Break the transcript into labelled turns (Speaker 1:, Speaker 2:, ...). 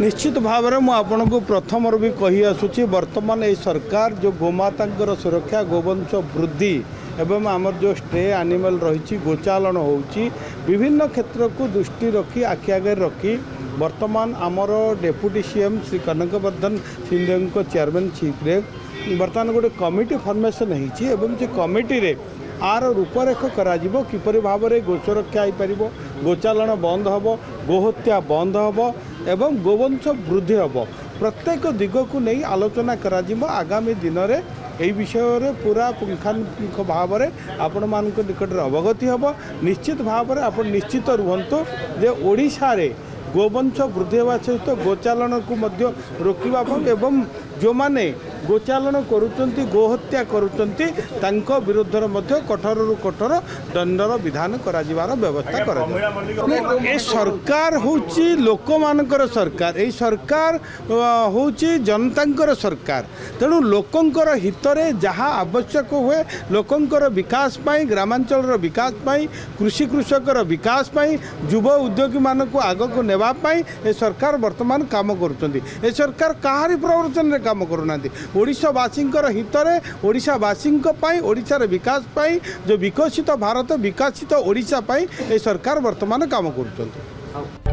Speaker 1: निश्चित भाव में आपको प्रथम भी कही आसूँ बर्तमान ये सरकार जो गोमाता सुरक्षा गोवंश वृद्धि एवं आमर जो स्टे एनिमल रही गोचालन होची विभिन्न क्षेत्र को दृष्टि रखी आखि आगे रखी वर्तमान आमर deputy CM Shri Kanakvardhan Singh Deo chairmanship रे बर्तमान गोटे कमिटी फॉर्मेशन होती कमिटी रे आर रूपरेख करा किपरि भाव में गो सुरक्षा हो पार गोचालन बंद हम गोहत्या बंद हम एवं गोवंश वृद्धि हम प्रत्येक दिग को नहीं आलोचना करा आगामी दिन में यही विषय पूरा पुंखानुपुंख भाव में आपण मान निकट अवगति हम निश्चित भाव में आप निश्चित रुहतु जे ओडिशा रे गोवंश वृद्धि होगा सहित गोचालन को रोकवा एवं जो माने गोचालन करुचंती गोहत्या करुचंती तांको विरुद्ध कठोर रु कठोर दंडर विधान करा जिवार व्यवस्था करा ए सरकार होची लोक मानकर सरकार ए सरकार होची जनतांकर सरकार तेणु लोकंकर हितरे जहाँ आवश्यक हुए लोकंकर विकास पाई ग्रामांचल विकास पाई कृषि कृषकर विकास पाई युवा उद्योगी मानक आग को नेबा पाई ए सरकार वर्तमान काम करुचंती ए सरकार काहारी प्रवचन रे काम करूना ओडिशावासी हितरे ओडिशावासी ओडिशार विकास पाई जो विकसित भारत विकसित ओडिशा पाई ए सरकार वर्तमान काम करुचंती।